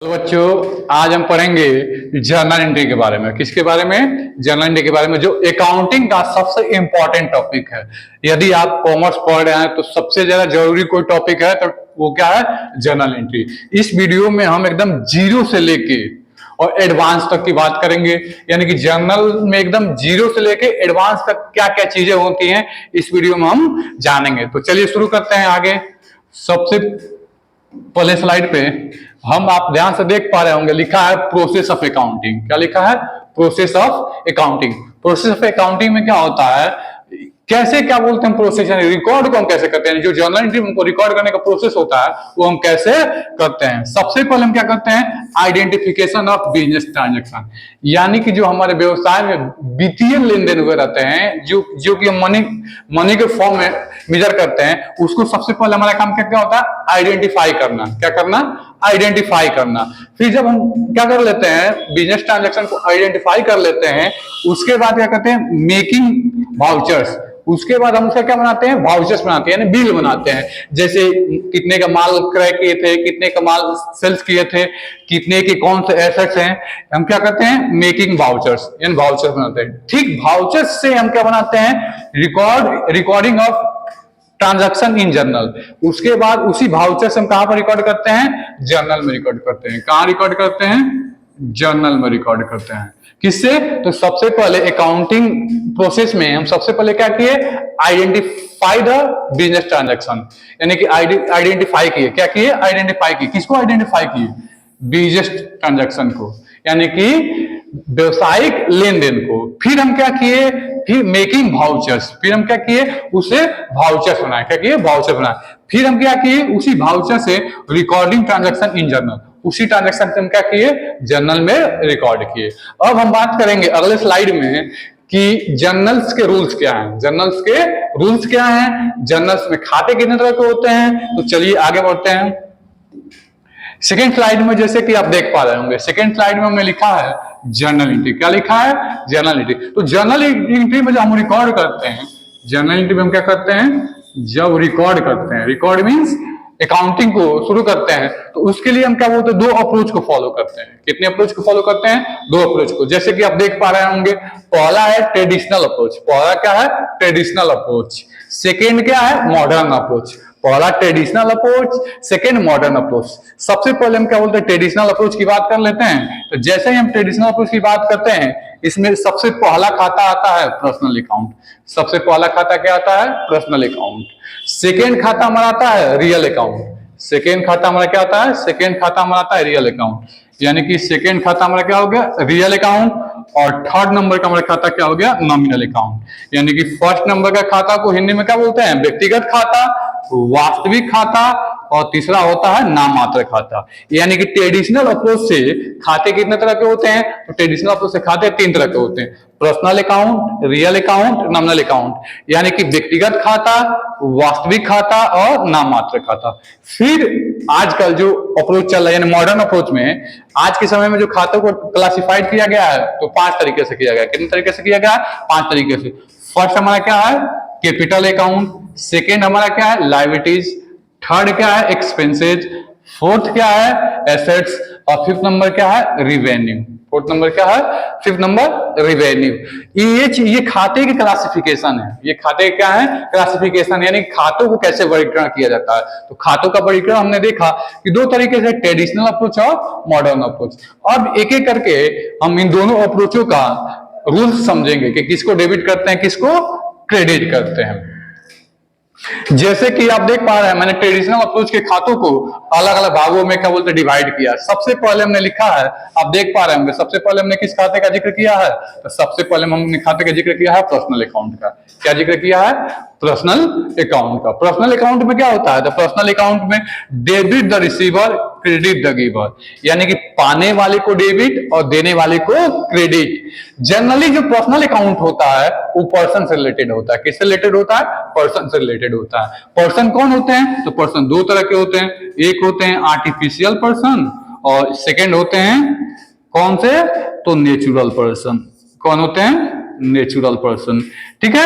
तो बच्चों आज हम पढ़ेंगे जर्नल एंट्री के बारे में। किसके बारे में? जर्नल एंट्री के बारे में, जो अकाउंटिंग का सबसे इंपॉर्टेंट टॉपिक है। यदि आप कॉमर्स पढ़ रहे हैं तो सबसे ज्यादा जरूरी कोई टॉपिक है तो वो क्या है? Journal entry. इस वीडियो में हम एकदम जीरो से लेके और एडवांस तक की बात करेंगे, यानी कि जर्नल में एकदम जीरो से लेके एडवांस तक क्या क्या चीजें होती हैं इस वीडियो में हम जानेंगे। तो चलिए शुरू करते हैं आगे। सबसे पहले स्लाइड पे हम, आप ध्यान से देख पा रहे होंगे, लिखा है प्रोसेस ऑफ अकाउंटिंग। क्या लिखा है? Process of accounting. Process of accounting में क्या होता है, कैसे क्या बोलते हैं प्रोसेस, यानी रिकॉर्ड को हम कैसे करते हैं, जो जर्नल एंट्री को रिकॉर्ड करने का प्रोसेस होता है वो हम कैसे करते हैं। सबसे पहले हम क्या करते हैं? आइडेंटिफिकेशन ऑफ बिजनेस ट्रांजैक्शन, यानी कि जो हमारे व्यवसाय में वित्तीय लेन देन हुए रहते हैं, जो कि हम मनी के फॉर्म में मेजर करते हैं, उसको सबसे पहले हमारा काम क्या होता है? आइडेंटिफाई करना। क्या करना? आइडेंटिफाई करना। फिर जब हम क्या कर लेते हैं, बिजनेस ट्रांजैक्शन को आइडेंटिफाई कर लेते हैं, उसके बाद क्या करते हैं? Making vouchers. उसके बाद हम उसका क्या बनाते हैं? वाउचर्स बनाते हैं, यानी बिल बनाते हैं। जैसे कितने का माल क्रय किए थे, कितने का माल सेल्स किए थे, कितने के कौन से एसेट्स हैं, हम क्या करते हैं? मेकिंग वाउचर्स, यानी वाउचर्स बनाते हैं। ठीक वाउचर्स से हम क्या बनाते हैं? Recording of transaction in journal. उसके बाद उसी वाउचर से हम कहां पर रिकॉर्ड करते हैं? जर्नल में रिकॉर्ड करते हैं। कहां रिकॉर्ड करते हैं? जर्नल में रिकॉर्ड करते हैं। किससे? तो सबसे पहले अकाउंटिंग प्रोसेस में हम सबसे पहले क्या किए? आइडेंटिफाई द बिजनेस ट्रांजैक्शन, यानी कि आइडेंटिफाई किए। क्या किए? आइडेंटिफाई किए। किसको आइडेंटिफाई किए? बिजनेस ट्रांजैक्शन को, यानी कि व्यवसायिक लेन देन को। फिर हम क्या किए? फिर मेकिंग वाउचर्स। फिर हम क्या किए? उसे वाउचर्स बनाए। क्या किए? वाउचर बनाए। फिर हम क्या किए? उसी वाउचर से रिकॉर्डिंग ट्रांजैक्शन इन जर्नल। उसी ट्रांजैक्शन से हम क्या किए? जर्नल में रिकॉर्ड किए। अब हम बात करेंगे अगले स्लाइड में कि जर्नल्स के रूल्स क्या हैं। जर्नल्स के रूल्स क्या हैं? जर्नल्स में खाते कितने तरह के होते हैं? तो चलिए आगे बढ़ते हैं। सेकेंड स्लाइड में जैसे कि आप देख पा रहे होंगे, सेकेंड स्लाइड में हमने लिखा है जर्नल एंट्री। क्या लिखा है? Journal entry. तो जर्नल एंट्री में जब हम रिकॉर्ड करते हैं, जर्नल एंट्री में हम क्या करते हैं? जब रिकॉर्ड करते हैं, रिकॉर्ड मीन्स अकाउंटिंग को शुरू करते हैं, तो उसके लिए हम क्या बोलते हैं? दो अप्रोच को फॉलो करते हैं। कितने अप्रोच को फॉलो करते हैं? दो अप्रोच को। जैसे कि आप देख पा रहे होंगे, पहला है ट्रेडिशनल अप्रोच। पहला क्या है? Traditional approach. सेकेंड क्या है? Modern approach. पहला traditional approach, second modern approach. सबसे पहले हम क्या बोलते हैं? ट्रेडिशनल अप्रोच की बात कर लेते हैं। तो जैसे ही हम ट्रेडिशनल अप्रोच की बात करते हैं, इसमें सबसे पहला खाता आता है पर्सनल अकाउंट। सबसे पहला खाता क्या आता है? Personal account. सेकेंड खाता हमारा आता है रियल अकाउंट। सेकेंड खाता हमारा क्या आता है? सेकेंड खाता हमारा आता है रियल अकाउंट, यानी कि सेकेंड खाता हमारा क्या हो गया? Real account. और थर्ड नंबर का हमारा खाता क्या हो गया? Nominal account. यानी कि फर्स्ट नंबर का खाता को हिंदी में क्या बोलते हैं? व्यक्तिगत खाता, वास्तविक खाता, और तीसरा होता है नाम मात्र खाता। यानी कि ट्रेडिशनल अप्रोच से खाते कितने तरह के होते हैं? तो ट्रेडिशनल अप्रोच से खाते तीन तरह के होते हैं: personal account, real account, nominal account. यानी कि व्यक्तिगत खाता, वास्तविक खाता और नाम मात्र खाता। फिर आजकल जो अप्रोच चल रहा है, यानी मॉडर्न अप्रोच में, आज के समय में जो खातों को क्लासिफाइड किया गया है, तो 5 तरीके से किया गया। कितने तरीके से किया गया है? 5 तरीके से। फर्स्ट हमारा क्या है? Capital account. सेकेंड हमारा क्या है? लायबिलिटीज। थर्ड क्या है? एक्सपेंसेज। फोर्थ क्या है? एसेट्स। और फिफ्थ नंबर क्या है? रिवेन्यू। फोर्थ नंबर क्या है? Fifth number revenue. ये खाते की क्लासिफिकेशन है। ये खाते क्या है? क्लासिफिकेशन, यानी खातों को कैसे वर्गीकरण किया जाता है। तो खातों का वर्गीकरण हमने देखा कि दो तरीके से, ट्रेडिशनल अप्रोच और मॉडर्न अप्रोच। अब एक एक करके हम इन दोनों अप्रोचों का रूल्स समझेंगे कि किसको डेबिट करते हैं, किसको क्रेडिट करते हैं। जैसे कि आप देख पा रहे हैं, मैंने ट्रेडिशनल अप्रोच के खातों को अलग अलग भागों में क्या बोलते हैं? डिवाइड किया। सबसे पहले हमने लिखा है, आप देख पा रहे होंगे, सबसे पहले हमने किस खाते का जिक्र किया है? तो सबसे पहले हमने खाते का जिक्र किया है पर्सनल अकाउंट का। क्या जिक्र किया है? पर्सनल अकाउंट का। पर्सनल अकाउंट में क्या होता है? तो पर्सनल अकाउंट में debit the receiver, credit the giver, यानी कि पाने वाले को डेबिट और देने वाले को क्रेडिट। जनरली जो पर्सनल अकाउंट होता है वो पर्सन से रिलेटेड होता है। किससे रिलेटेड होता है? पर्सन से रिलेटेड होता है। पर्सन कौन होते हैं? तो पर्सन दो तरह के होते हैं। एक होते हैं आर्टिफिशियल पर्सन, और सेकंड होते हैं कौन से? तो नेचुरल पर्सन। कौन होते हैं? Natural person. ठीक है,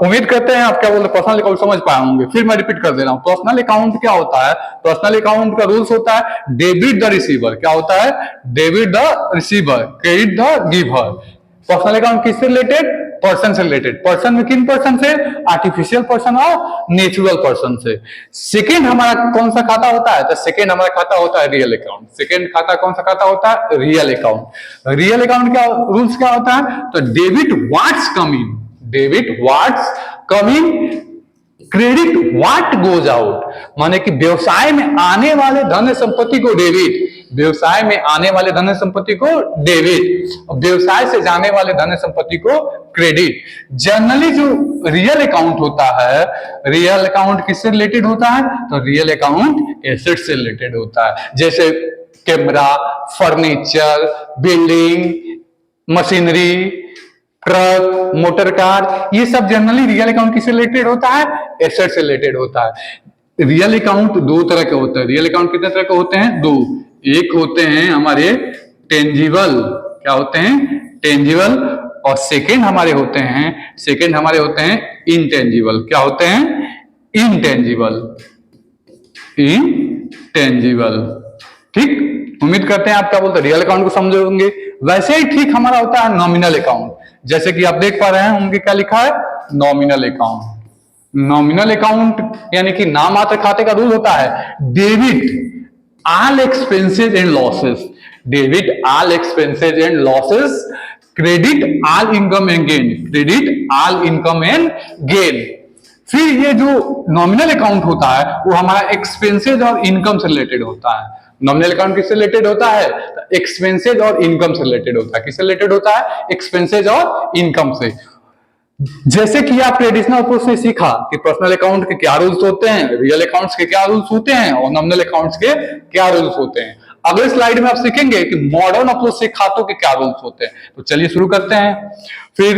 उम्मीद करते हैं आप क्या बोलते हैं पर्सनल अकाउंट समझ पाए होंगे। फिर मैं रिपीट कर दे रहा हूं, पर्सनल अकाउंट क्या होता है? पर्सनल अकाउंट का रूल्स होता है डेबिट द रिसीवर। क्या होता है? Debit the receiver, credit the giver. Personal account किससे रिलेटेड? पर्सन से रिलेटेड। पर्सन में किन पर्सन से? आर्टिफिशियल पर्सन और नेचुरल पर्सन से। सेकेंड हमारा कौन सा खाता होता है? तो सेकेंड हमारा खाता होता है रियल अकाउंट। सेकेंड खाता कौन सा खाता होता है? Real account. रियल अकाउंट का रूल्स क्या होता है? तो debit what's coming, debit what's coming, credit what goes out. माने कि व्यवसाय में आने वाले धन संपत्ति को डेबिट, व्यवसाय में आने वाले धन संपत्ति को डेबिट, व्यवसाय से जाने वाले धन संपत्ति को क्रेडिट। जनरली जो रियल अकाउंट होता है, रियल अकाउंट किससे रिलेटेड होता है? तो रियल अकाउंट एसेट से रिलेटेड होता है। जैसे camera, furniture, building, machinery, truck, motor car, ये सब जनरली रियल अकाउंट किससे रिलेटेड होता है? एसेट से रिलेटेड होता है। रियल अकाउंट दो तरह के होते हैं। रियल अकाउंट कितने तरह के होते हैं? दो। एक होते हैं हमारे टेंजिबल, क्या होते हैं? टेंजिबल। और सेकंड हमारे होते हैं इनटेंजिबल। क्या होते हैं? Intangible, intangible. ठीक, उम्मीद करते हैं आप क्या बोलते हैं रियल अकाउंट को समझोगे। वैसे ही ठीक हमारा होता है नॉमिनल अकाउंट। जैसे कि आप देख पा रहे हैं होंगे क्या लिखा है? Nominal account. नॉमिनल अकाउंट यानी कि नाम मात्र खाते का रूल होता है debit all expenses and losses, debit all expenses and losses, credit all income and gain, credit all income and gain। फिर ये जो नॉमिनल अकाउंट होता है वो हमारा एक्सपेंसेज और इनकम से रिलेटेड होता है। नॉमिनल अकाउंट किससे रिलेटेड होता है? एक्सपेंसेज और इनकम से रिलेटेड होता है। किससे रिलेटेड होता है? एक्सपेंसेज और इनकम से। जैसे कि आप ट्रेडिशनल अप्रोच से सीखा कि पर्सनल अकाउंट के क्या रूल्स होते हैं, रियल अकाउंट्स के क्या रूल्स होते हैं और नॉमिनल अकाउंट्स के क्या रूल्स होते हैं। अगले स्लाइड में आप सीखेंगे कि मॉडर्न अप्रोच से खातों के क्या रूल्स होते हैं। तो चलिए शुरू करते हैं। फिर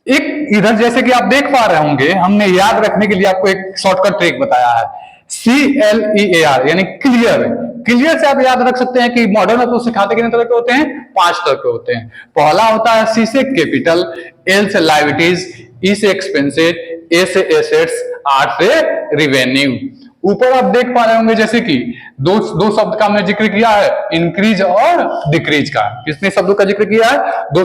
एक इधर जैसे कि आप देख पा रहे होंगे, हमने याद रखने के लिए आपको एक शॉर्टकट ट्रिक बताया है, CLEAR यानी क्लियर। क्लियर से आप याद रख सकते हैं कि मॉडर्न अप्रोच से खाते कितने तरह के होते हैं? 5 तरह के होते हैं। पहला होता है C से कैपिटल, L से लायबिलिटीज, E से एक्सपेंसेस, A से एसेट्स, R से रिवेन्यू। ऊपर आप देख पा रहे होंगे जैसे कि दो शब्द का हमने जिक्र किया है, इंक्रीज और डिक्रीज का। किसने शब्दों का जिक्र किया है? दो